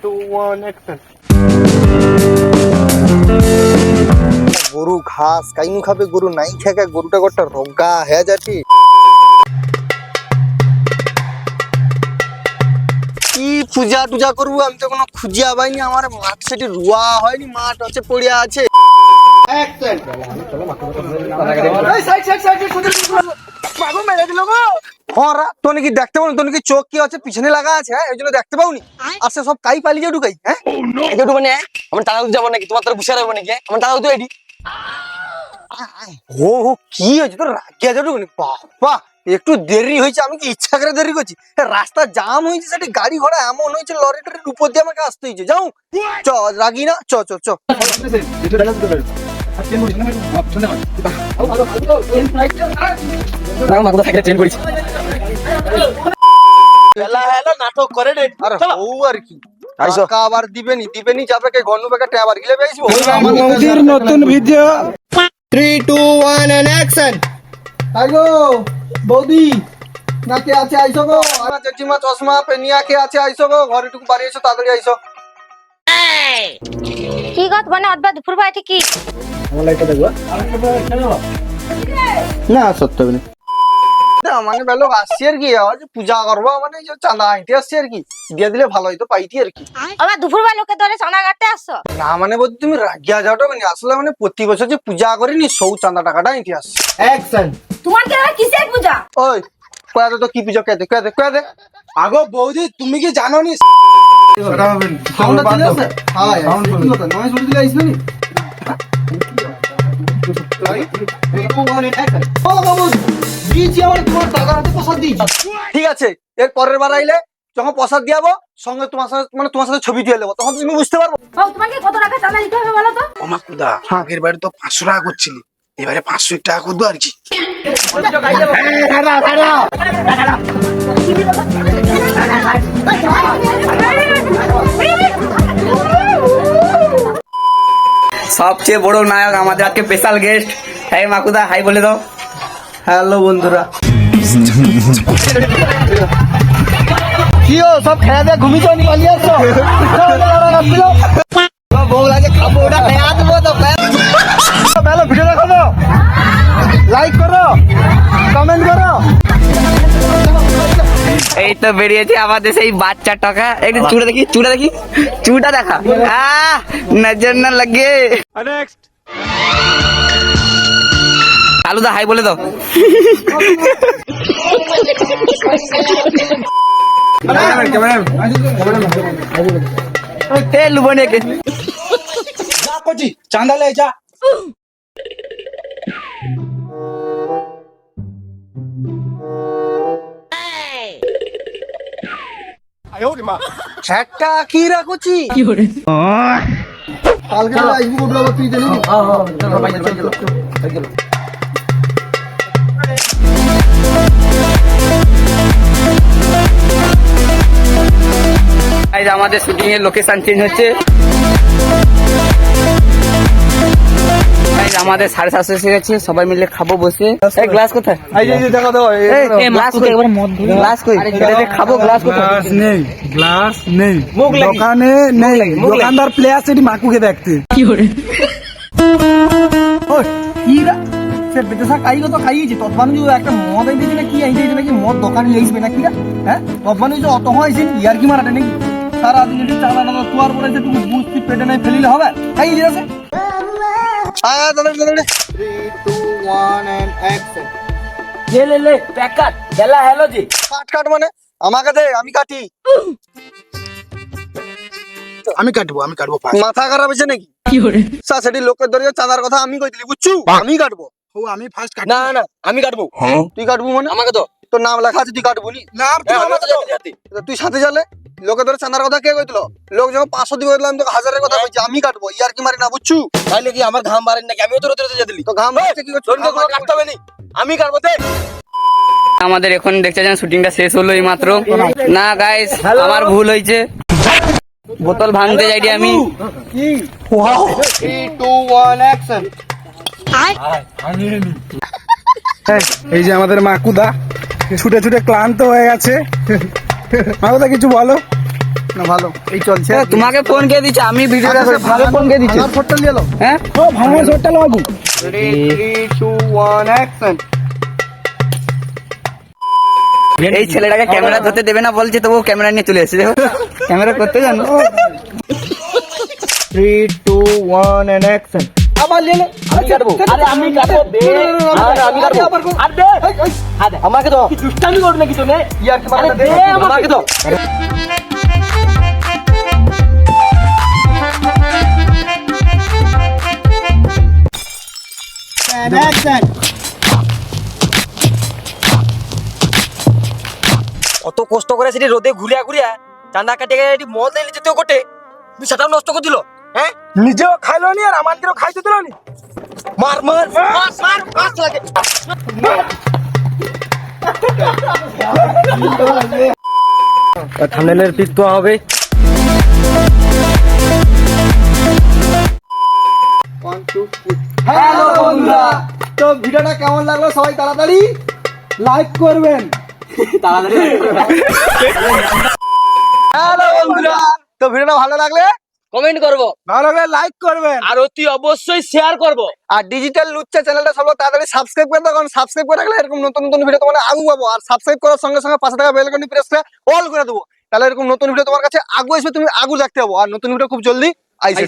2 1 action. গরু ঘাস কাইনু খাবে, গরু নাই খেয়ে গরুটা গোটা রোগা হয়ে যাচ্ছে। কি পূজা টুজা করবো, আমি তো কোনো খুঁজিয়া পাইনি। আমার মাঠ সেটি রুয়া হয়নি, মাঠ হচ্ছে পড়িয়া আছে। তোর কি দেখতে পাবো? তোর কি চোখ কি আছে পিছনে লাগা আছে? হ্যাঁ, এই জন্য দেখতে পাওনি। আসে সব কাই পালিয়ে যাও ঢুকাই। হ্যাঁ, একটু মানে আমার টাকা যাবো নাকি? তোমার তার বুঝে রাখবো নাকি? আমার টাকা তো এডি। ও কি হয়েছে তোর? রাগিয়া যাও ঢুকানি। বাবা একটু দেরি হয়েছে, আমি কি ইচ্ছা করে দেরি করছি? রাস্তা জাম হয়েছে, সেটি গাড়ি ঘোড়া এমন হয়েছে, লরি টরির উপর দিয়ে আমাকে আসতে হয়েছে। যাও চ, রাগি না, চ চ চ। নাটক করে রে। আর ও আর কি টাকা আবার দিবেনি দিবেনি, যাবে কে ঘন বেকাতে আবার গিলে বেইছবো। মোদির নতুন ভিডিও 3 2 1 এন্ড অ্যাকশন। আইগো বৌদি নাকে আছে, আইছো গো। আমার জেঠিমা চশমা পেনিয়া কে আছে, আইছো গো। ঘরে টুকু বাড়ি এসো, তাড়াতাড়ি আইছো। কি গত মানে অদ্ভা দুপুর বাড়ি কি না সত্য বলে মানে বেলো আসছে আর কি, আজ পূজা করবো মানে যে চাঁদা আইতে আসছে আর কি, দিয়ে দিলে ভালো হইতো, পাইতি আর কি। আবার দুপুর বাড়ি লোকে ধরে চাঁদা কাটতে আসছো? না মানে বলছি তুমি রাগিয়া যাওটা মানে আসলে মানে প্রতি বছর যে পূজা করিনি সৌ চাঁদা টাকাটা আইতে আসছে। অ্যাকশন। তোমার কি আবার কিসের পূজা? ওই কয়া তো কি পূজা কে দে কয়া দে কয়া দে। আগো বৌদি তুমি কি জানো নি? ঠিক আছে, এর পরের বার আইলে যখন প্রসাদ দিয়াবো সঙ্গে তোমার সাথে মানে তোমার সাথে ছবি দিয়ে নেবো, তখন তুমি বুঝতে পারবো। ও তোমাকে কত টাকা চাঁদা দিতে হবে বলো তো? ও মাকুদা, আগের বারে তো 500 টাকা করছিলি, এবারে 500 টাকা করবো আর কি। সবচেয়ে বড় নায়ক আমাদের আজকে স্পেশাল গেস্ট। হ্যাঁ মাকুদা, হাই বলে দাও। হ্যালো বন্ধুরা। কি ও সব খেলা দিয়ে ঘুমিয়ে যাও, পালিয়ে আসছো? বউ লাগে খাবো, ওটা খেয়া দেবো তো। ভালো ভিডিও দেখো, লাইক করো, কমেন্ট করো। এই তো বেরিয়েছে আমাদের সেই বাচ্চা টাকা। একটু চুড়া দেখি, চুড়া দেখি, চুড়া দেখা। নজর না লাগে। আলুদা হাই বলে দাও। লুবনে যা করছি চাঁদা লে যা। একটা কি রাখছি কালকে আসবো, তুই জানি। আমাদের শুটিং এর লোকেশন চেঞ্জ হচ্ছে। আমাদের 7:30 এসে গেছে, সবাই মিলে খাবো বসে। এই গ্লাস কোথায়? দেখা দাও গ্লাস কই? গ্লাস কই? খাবো, গ্লাস কোথায়? গ্লাস নেই, গ্লাস নেই দোকানে, নেই দোকানদার প্লেয়ার সেটি মাকুকে দেখতে। খাইয়েছি তৎমানু একটা মদ আইতেছে না কি আইতেছে নাকি, মদ দোকানে লেগেছে নাকি? হ্যাঁ, তৎমানু অত হয়েছে ইয়ার কি মারাটা নাকি? সারাদিন যদি চালা টালা তোয়ার বলেছে তুমি বুঝতে পেটে নাই ফেলিলে হবে। খাইয়ে আছে। কাট মানে আমাকে দে, আমি কাটি। আমি কাটবো মাথা খারাপ হয়েছে নাকি? সেটি লোকের ধরে চাঁদার কথা আমি কই দিলি, বুঝছু? আমি কাটবো। ও আমি ফার্স্ট না না, আমি কাটবো। তুই কাটবো মানে? আমাকে তো তোর নাম লেখা আছে, তুই কাটবো নি? তুই সাথে জালে লোকে ধরে চাঁদার কথা কে কইছিল? লোক যখন 500 দিবে বললাম তোকে 1000-এর কথা কইছি, আমি কাটবো। ইয়ার কি মারি না, বুঝছু? তাইলে কি আমার ঘাম বাড়েন নাকি? আমিও তো রোদে রোদে দিলি। তো ঘাম হচ্ছে কি করছিস? কাটতে হবে নি, আমি কাটবো। আমাদের এখন দেখতে যান শুটিংটা শেষ হলো এই মাত্র। না গাইস, আমার ভুল হয়েছে, বোতল ভাঙতে যাইনি আমি। 3 2 1 অ্যাকশন। এই যে আমাদের মাকুদা ছুটে ছুটে ক্লান্ত হয়ে গেছে। মাকুদা কিছু বলো। না ভালো এই চলছে তোমাকে ফোন কে দিচ্ছে, আমি ভিডিওটা ভালো ফোন কে দিচ্ছে, আমার ফোনটা নিয়ে এলো হ্যাঁ ও ভাঙার শটটা লাগু 3 2 1 অ্যাকশন এই ছেলেটাকে ক্যামেরা ধরতে দেবে না বলছে, তবু ক্যামেরা নিয়ে চলে এসেছে, দেখো ক্যামেরা করতে জানো। 3 2 1 এন্ড অ্যাকশন আবার নিয়ে নে আমি কাটবো আরে আমি কাটবো দে আরে আমি কাটবো আর দে আমাকে দাও কি দুষ্টামি করবে নাকি তুমি ইয়ার কি মারটা দে আমাকে দাও অ্যাকশন কত কষ্ট করে সেটি রোদে ঘুরিয়া ঘুরিয়া চাঁদা কাটিয়ে এটি মদ এনে যেতেও কোটে তুই সেটাও নষ্ট করে দিল। হ্যাঁ নিজেও খাইলো নি আর আমাদেরও খাইতে দিল নি। মার মার মার মার মার লাগে থামনেলের পিক তো হবে। হ্যালো বন্ধুরা, তো ভিডিওটা কেমন লাগলো সবাই তাড়াতাড়ি লাইক করবেন। হ্যালো বন্ধুরা, তো ভিডিওটা ভালো লাগলে কমেন্ট করব ভালো লাগলে লাইক করবেন। আর অতি অবশ্যই শেয়ার করব। আর ডিজিটাল লুচ্চা চ্যানেলটা সবাই তাড়াতাড়ি সাবস্ক্রাইব করে দাও, কারণ সাবস্ক্রাইব করে রাখলে এরকম নতুন নতুন ভিডিও তোমার আগে পাবো। আর সাবস্ক্রাইব করার সঙ্গে সঙ্গে পাশে থাকা বেল আইকনটি প্রেস করে অল করে দেবো, তাহলে এরকম নতুন ভিডিও তোমার কাছে আগু আসবে, তুমি আগু দেখতে পাবো। আর নতুন ভিডিও খুব জলদি আইসে।